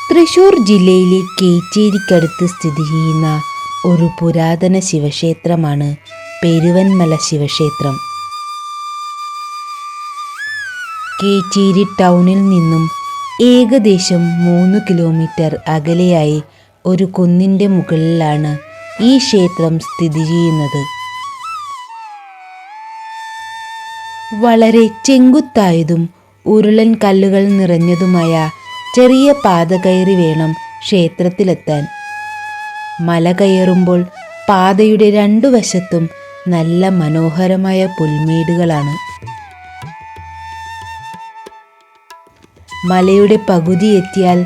തൃശൂർ ജില്ലയിലെ കേച്ചേരിക്കടുത്ത് സ്ഥിതി ചെയ്യുന്ന ഒരു പുരാതന ശിവക്ഷേത്രമാണ് പെരുവന്മല ശിവക്ഷേത്രം. കേച്ചേരി ടൗണിൽ നിന്നും ഏകദേശം 3 കിലോമീറ്റർ അകലെയായി ഒരു കുന്നിൻ്റെ മുകളിലാണ് ഈ ക്ഷേത്രം സ്ഥിതി ചെയ്യുന്നത്. വളരെ ചെങ്കുത്തായതും ഉരുളൻ കല്ലുകൾ നിറഞ്ഞതുമായ ചെറിയ പാത കയറി വേണം ക്ഷേത്രത്തിലെത്താൻ. മല കയറുമ്പോൾ പാതയുടെ 2 വശത്തും നല്ല മനോഹരമായ പുൽമേടുകളാണ്. മലയുടെ പകുതി എത്തിയാൽ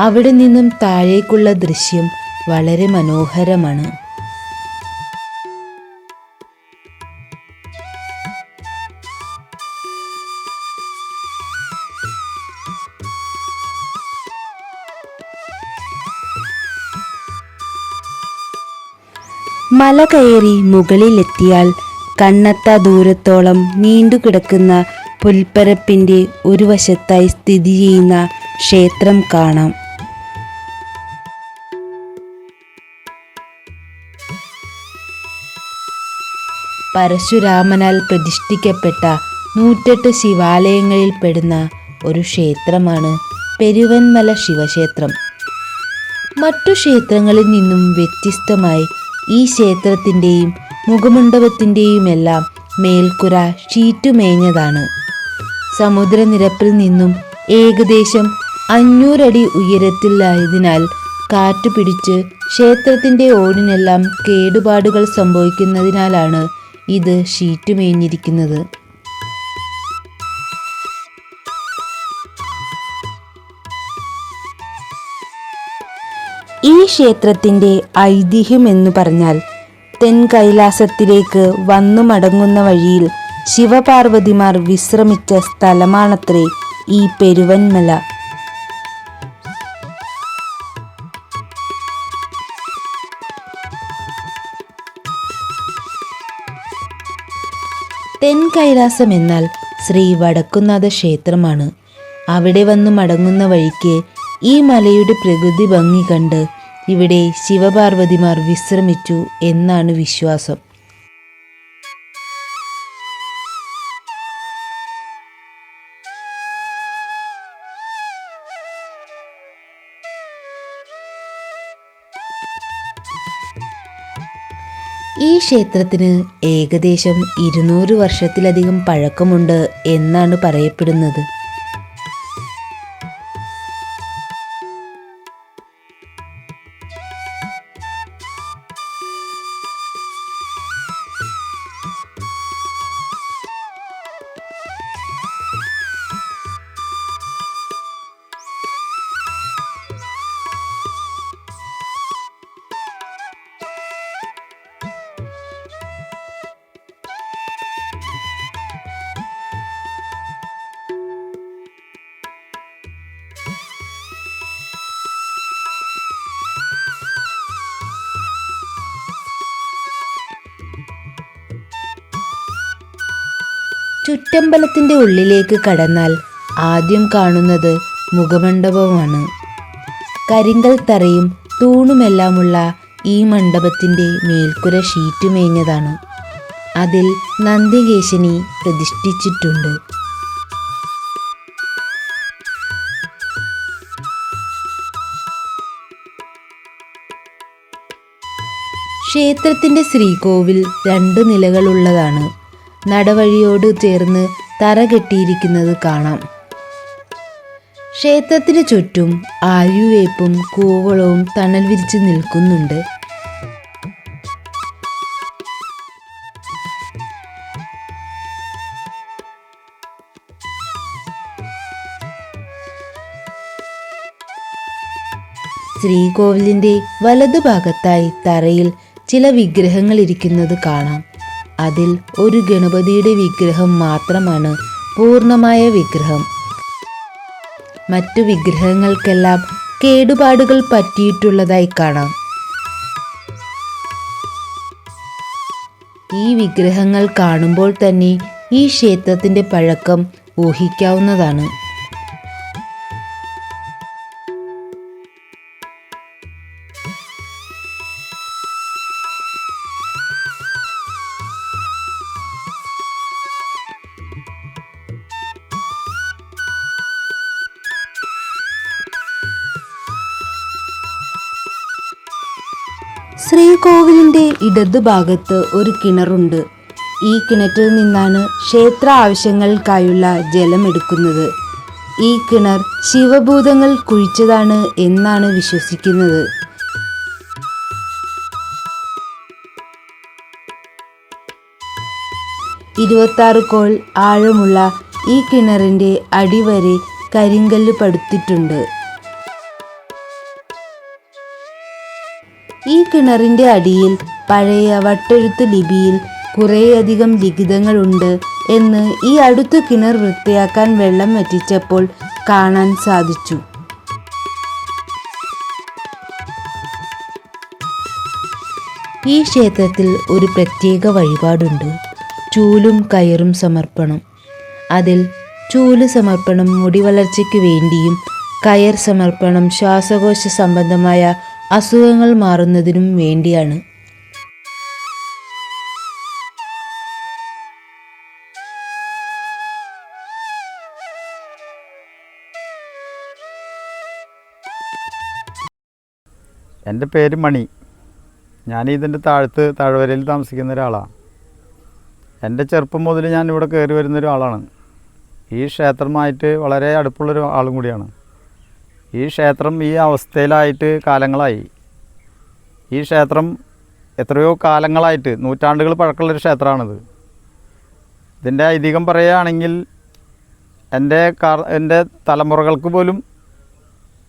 അവിടെ നിന്നും താഴേക്കുള്ള ദൃശ്യം വളരെ മനോഹരമാണ്. മല കയറി മുകളിലെത്തിയാൽ കണ്ണെത്താ ദൂരത്തോളം നീണ്ടുകിടക്കുന്ന പുൽപ്പരപ്പിൻ്റെ ഒരു വശത്തായി സ്ഥിതി ചെയ്യുന്ന ക്ഷേത്രം കാണാം. പരശുരാമനാൽ പ്രതിഷ്ഠിക്കപ്പെട്ട 108 ശിവാലയങ്ങളിൽ പെടുന്ന ഒരു ക്ഷേത്രമാണ് പെരുവന്മല ശിവക്ഷേത്രം. മറ്റു ക്ഷേത്രങ്ങളിൽ നിന്നും വ്യത്യസ്തമായി ഈ ക്ഷേത്രത്തിൻ്റെയും മുഖമണ്ഡപത്തിൻ്റെയുമെല്ലാം മേൽക്കുര ഷീറ്റുമേഞ്ഞതാണ്. സമുദ്രനിരപ്പിൽ നിന്നും ഏകദേശം 500 അടി ഉയരത്തിലായതിനാൽ കാറ്റു പിടിച്ച് ക്ഷേത്രത്തിൻ്റെ ഓടിനെല്ലാം കേടുപാടുകൾ സംഭവിക്കുന്നതിനാലാണ് ഇത് ഷീറ്റുമേഞ്ഞിരിക്കുന്നത്. ഈ ക്ഷേത്രത്തിൻ്റെ ഐതിഹ്യം എന്ന് പറഞ്ഞാൽ തെൻ കൈലാസത്തിലേക്ക് വന്നു മടങ്ങുന്ന വഴിയിൽ ശിവപാർവതിമാർ വിശ്രമിച്ച സ്ഥലമാണത്രേ ഈ പെരുവന്മല. തെൻ കൈലാസം എന്നാൽ ശ്രീ വടക്കുംനാഥ ക്ഷേത്രമാണ്. അവിടെ വന്നു മടങ്ങുന്ന വഴിക്ക് ഈ മലയുടെ പ്രകൃതി ഭംഗി കണ്ട് ഇവിടെ ശിവപാർവതിമാർ വിശ്രമിച്ചു എന്നാണ് വിശ്വാസം. ഈ ക്ഷേത്രത്തിന് ഏകദേശം 200 വർഷത്തിലധികം പഴക്കമുണ്ട് എന്നാണ് പറയപ്പെടുന്നത്. ചുറ്റമ്പലത്തിൻ്റെ ഉള്ളിലേക്ക് കടന്നാൽ ആദ്യം കാണുന്നത് മുഖമണ്ഡപമാണ്. കരിങ്കൽ തറയും തൂണുമെല്ലാമുള്ള ഈ മണ്ഡപത്തിൻ്റെ മേൽക്കുര ഷീറ്റുമേഞ്ഞതാണ്. അതിൽ നന്ദികേശിനി പ്രതിഷ്ഠിച്ചിട്ടുണ്ട്. ക്ഷേത്രത്തിൻ്റെ ശ്രീകോവിൽ 2 നിലകളുള്ളതാണ്. നടവഴിയോട് ചേർന്ന് തറ കെട്ടിയിരിക്കുന്നത് കാണാം. ക്ഷേത്രത്തിന് ചുറ്റും ആര്യവേപ്പും കൂവളവും തണൽ വിരിച്ച് നിൽക്കുന്നുണ്ട്. ശ്രീകോവിലിൻ്റെ വലതുഭാഗത്തായി തറയിൽ ചില വിഗ്രഹങ്ങൾ ഇരിക്കുന്നത് കാണാം. അതിൽ ഒരു ഗണപതിയുടെ വിഗ്രഹം മാത്രമാണ് പൂർണ്ണമായ വിഗ്രഹം. മറ്റു വിഗ്രഹങ്ങൾക്കെല്ലാം കേടുപാടുകൾ പറ്റിയിട്ടുള്ളതായി കാണാം. ഈ വിഗ്രഹങ്ങൾ കാണുമ്പോൾ തന്നെ ഈ ക്ഷേത്രത്തിൻ്റെ പഴക്കം ഊഹിക്കാവുന്നതാണ്. ശ്രീകോവിലിൻ്റെ ഇടതുഭാഗത്ത് ഒരു കിണറുണ്ട്. ഈ കിണറ്റിൽ നിന്നാണ് ക്ഷേത്ര ആവശ്യങ്ങൾക്കായുള്ള ജലമെടുക്കുന്നത്. ഈ കിണർ ശിവഭൂതങ്ങൾ കുഴിച്ചതാണ് എന്നാണ് വിശ്വസിക്കുന്നത്. ഇരുപത്താറ് കോൽ ആഴമുള്ള ഈ കിണറിൻ്റെ അടിവരെ കരിങ്കല്ല് പടുത്തിട്ടുണ്ട്. ഈ കിണറിൻ്റെ അടിയിൽ പഴയ വട്ടെഴുത്ത് ലിപിയിൽ കുറേയധികം ലിഖിതങ്ങളുണ്ട് എന്ന് ഈ അടുത്ത കിണർ വൃത്തിയാക്കാൻ വെള്ളം വറ്റിച്ചപ്പോൾ കാണാൻ സാധിച്ചു. ഈ ക്ഷേത്രത്തിൽ ഒരു പ്രത്യേക വഴിപാടുണ്ട്. ചൂലും കയറും സമർപ്പണം. അതിൽ ചൂല് സമർപ്പണം മുടി വളർച്ചയ്ക്ക് വേണ്ടിയും കയർ സമർപ്പണം ശ്വാസകോശ സംബന്ധമായ അസുഖങ്ങൾ മാറുന്നതിനും വേണ്ടിയാണ്. എൻ്റെ പേര് മണി. ഞാൻ ഇതിൻ്റെ താഴ്വരയിൽ താമസിക്കുന്ന ഒരാളാണ്. എൻ്റെ ചെറുപ്പം മുതൽ ഞാൻ ഇവിടെ കയറി വരുന്ന ഒരാളാണ്. ഈ ക്ഷേത്രമായിട്ട് വളരെ അടുപ്പുള്ളൊരു ആളും കൂടിയാണ്. ഈ ക്ഷേത്രം ഈ അവസ്ഥയിലായിട്ട് കാലങ്ങളായി. ഈ ക്ഷേത്രം എത്രയോ കാലങ്ങളായിട്ട് നൂറ്റാണ്ടുകൾ പഴക്കമുള്ളൊരു ക്ഷേത്രമാണിത്. ഇതിൻ്റെ ഐതിഹ്യം പറയുകയാണെങ്കിൽ എൻ്റെ തലമുറകൾക്ക് പോലും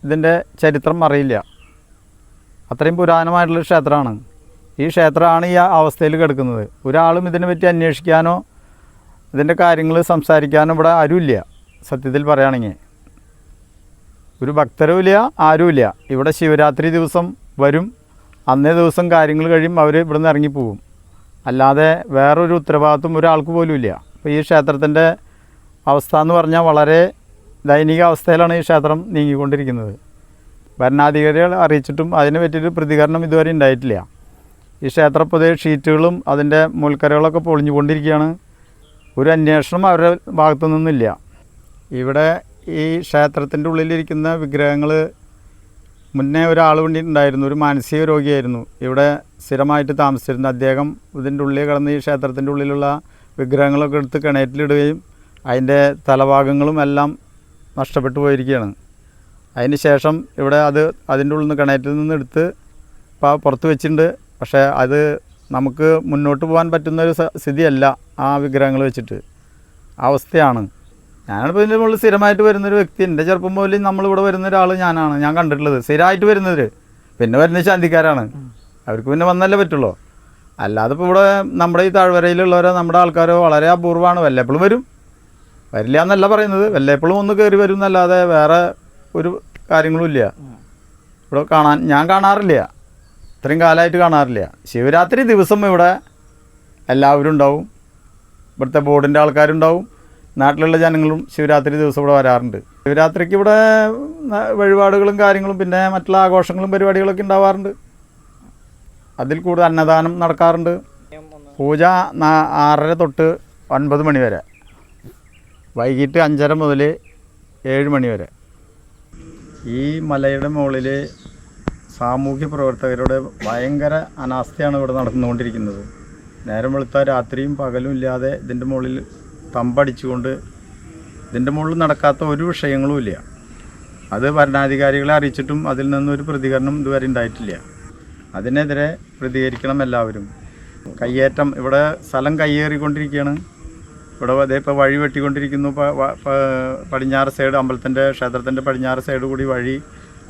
ഇതിൻ്റെ ചരിത്രം അറിയില്ല. അത്രയും പുരാതനമായിട്ടുള്ളൊരു ക്ഷേത്രമാണ്. ഈ ക്ഷേത്രമാണ് ഈ അവസ്ഥയിൽ കിടക്കുന്നത്. ഒരാളും ഇതിനെപ്പറ്റി അന്വേഷിക്കാനോ ഇതിൻ്റെ കാര്യങ്ങൾ സംസാരിക്കാനോ ഇവിടെ ആരുമില്ല. സത്യത്തിൽ പറയുകയാണെങ്കിൽ ഒരു ഭക്തരുമില്ല, ആരുമില്ല. ഇവിടെ ശിവരാത്രി ദിവസം വരും, അന്നേ ദിവസം കാര്യങ്ങൾ കഴിയും, അവർ ഇവിടെ നിന്ന് ഇറങ്ങിപ്പോവും. അല്ലാതെ വേറൊരു ഉത്തരവാദിത്വം ഒരാൾക്ക് പോലും ഇല്ല. അപ്പോൾ ഈ ക്ഷേത്രത്തിൻ്റെ അവസ്ഥ എന്ന് പറഞ്ഞാൽ വളരെ ദയനീയ അവസ്ഥയിലാണ് ഈ ക്ഷേത്രം നീങ്ങിക്കൊണ്ടിരിക്കുന്നത്. ഭരണാധികാരികൾ അറിയിച്ചിട്ടും അതിനെ പറ്റിയൊരു പ്രതികരണം ഇതുവരെ ഉണ്ടായിട്ടില്ല. ഈ ക്ഷേത്ര പൊതുവെ ഷീറ്റുകളും അതിൻ്റെ മുൾക്കരകളൊക്കെ പൊളിഞ്ഞുകൊണ്ടിരിക്കുകയാണ്. ഒരു അന്വേഷണം അവരുടെ ഭാഗത്തു നിന്നില്ല. ഇവിടെ ഈ ക്ഷേത്രത്തിൻ്റെ ഉള്ളിലിരിക്കുന്ന വിഗ്രഹങ്ങൾ മുന്നേ ഒരാൾ ഉണ്ടായിരുന്നു, ഒരു മാനസിക രോഗിയായിരുന്നു. ഇവിടെ സ്ഥിരമായിട്ട് താമസിച്ചിരുന്നു. അദ്ദേഹം ഇതിൻ്റെ ഉള്ളിൽ കിടന്ന് ഈ ക്ഷേത്രത്തിൻ്റെ ഉള്ളിലുള്ള വിഗ്രഹങ്ങളൊക്കെ എടുത്ത് കിണറ്റിലിടുകയും അതിൻ്റെ തലഭാഗങ്ങളും എല്ലാം നഷ്ടപ്പെട്ടു പോയിരിക്കുകയാണ്. അതിന് ശേഷം ഇവിടെ അതിൻ്റെ ഉള്ളിൽ നിന്ന് കിണറ്റിൽ നിന്ന് എടുത്ത് പുറത്ത് വെച്ചിട്ടുണ്ട്. പക്ഷേ അത് നമുക്ക് മുന്നോട്ട് പോകാൻ പറ്റുന്നൊരു സ്ഥിതിയല്ല ആ വിഗ്രഹങ്ങൾ വെച്ചിട്ട്. അവസ്ഥയാണ്. ഞാനിപ്പോൾ ഇതിൻ്റെ മുകളിൽ സ്ഥിരമായിട്ട് വരുന്നൊരു വ്യക്തി. എൻ്റെ ചെറുപ്പം മുതൽ നമ്മളിവിടെ വരുന്ന ഒരാൾ ഞാൻ കണ്ടിട്ടുള്ളത്. സ്ഥിരമായിട്ട് വരുന്നവർ പിന്നെ വരുന്ന ശാന്തിക്കാരാണ്. അവർക്ക് പിന്നെ വന്നല്ലേ പറ്റുള്ളൂ. അല്ലാതെ ഇപ്പോൾ ഇവിടെ നമ്മുടെ ഈ താഴ്വരയിലുള്ളവരോ നമ്മുടെ ആൾക്കാരോ വളരെ അപൂർവമാണ്. വല്ലപ്പോഴും വരും, വരില്ല എന്നല്ല പറയുന്നത്. വല്ലപ്പോഴും ഒന്ന് കയറി വരും എന്നല്ലാതെ വേറെ ഒരു കാര്യങ്ങളും ഇല്ല. ഇവിടെ ഞാൻ കാണാറില്ല, ഇത്രയും കാലമായിട്ട് കാണാറില്ല. ശിവരാത്രി ദിവസം ഇവിടെ എല്ലാവരും ഉണ്ടാവും. ഇവിടുത്തെ ബോർഡിൻ്റെ ആൾക്കാരുണ്ടാവും, നാട്ടിലുള്ള ജനങ്ങളും ശിവരാത്രി ദിവസം ഇവിടെ വരാറുണ്ട്. ശിവരാത്രിക്ക് ഇവിടെ വഴിപാടുകളും കാര്യങ്ങളും പിന്നെ മറ്റുള്ള ആഘോഷങ്ങളും പരിപാടികളൊക്കെ ഉണ്ടാവാറുണ്ട്. അതിൽ കൂടുതൽ അന്നദാനം നടക്കാറുണ്ട്. പൂജ 6:30 തൊട്ട് 9 മണി വരെ, വൈകിട്ട് 5:30 മുതൽ 7 മണി വരെ. ഈ മലയുടെ മുകളിൽ സാമൂഹ്യ പ്രവർത്തകരുടെ ഭയങ്കര അനാസ്ഥയാണ് ഇവിടെ നടന്നുകൊണ്ടിരിക്കുന്നത്. നേരം വെളുത്ത രാത്രിയും പകലും ഇല്ലാതെ ഇതിൻ്റെ മുകളിൽ തമ്പടിച്ചുകൊണ്ട് ഇതിൻ്റെ മുകളിൽ നടക്കാത്ത ഒരു വിഷയങ്ങളും ഇല്ല. അത് ഭരണാധികാരികളെ അറിയിച്ചിട്ടും അതിൽ നിന്നൊരു പ്രതികരണം ഇതുവരെ ഉണ്ടായിട്ടില്ല. അതിനെതിരെ പ്രതികരിക്കണം എല്ലാവരും. കയ്യേറ്റം, ഇവിടെ സ്ഥലം കയ്യേറിക്കൊണ്ടിരിക്കുകയാണ്. ഇവിടെ ഇപ്പോൾ വഴി വെട്ടിക്കൊണ്ടിരിക്കുന്നു. പടിഞ്ഞാറ് സൈഡ് അമ്പലത്തിൻ്റെ ക്ഷേത്രത്തിൻ്റെ പടിഞ്ഞാറ് സൈഡ് കൂടി വഴി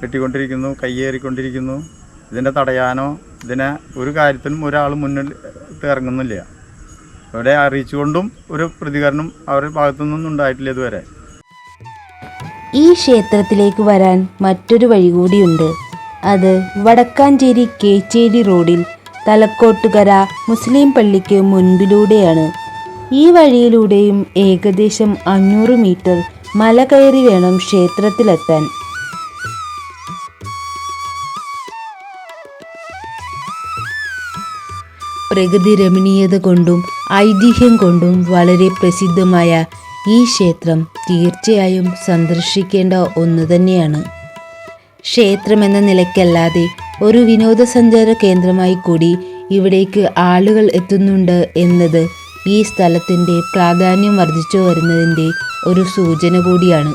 വെട്ടിക്കൊണ്ടിരിക്കുന്നു, കയ്യേറിക്കൊണ്ടിരിക്കുന്നു. ഇതിനെ തടയാനോ ഇതിനെ ഒരു കാര്യത്തിനും ഒരാൾ മുന്നിൽ ഇറങ്ങുന്നില്ല. അവരെ അറിയിച്ചുകൊണ്ടും ഒരു പ്രതികരണം അവരുടെ ഭാഗത്തു നിന്നൊന്നും ഉണ്ടായിട്ടില്ല ഇതുവരെ. ഈ ക്ഷേത്രത്തിലേക്ക് വരാൻ മറ്റൊരു വഴി കൂടിയുണ്ട്. അത് വടക്കാഞ്ചേരി കേച്ചേരി റോഡിൽ തലക്കോട്ടുകര മുസ്ലിം പള്ളിക്ക് മുൻപിലൂടെയാണ്. ഈ വഴിയിലൂടെയും ഏകദേശം 500 മീറ്റർ മല കയറി വേണം ക്ഷേത്രത്തിലെത്താൻ. പ്രകൃതി രമണീയത കൊണ്ടും ഐതിഹ്യം കൊണ്ടും വളരെ പ്രസിദ്ധമായ ഈ ക്ഷേത്രം തീർച്ചയായും സന്ദർശിക്കേണ്ട ഒന്ന് തന്നെയാണ്. ക്ഷേത്രമെന്ന നിലയ്ക്കല്ലാതെ ഒരു വിനോദസഞ്ചാര കേന്ദ്രമായി കൂടി ഇവിടേക്ക് ആളുകൾ എത്തുന്നുണ്ട് എന്നത് ഈ സ്ഥലത്തിൻ്റെ പ്രാധാന്യം വർദ്ധിച്ചു വരുന്നതിൻ്റെ ഒരു സൂചന കൂടിയാണ്.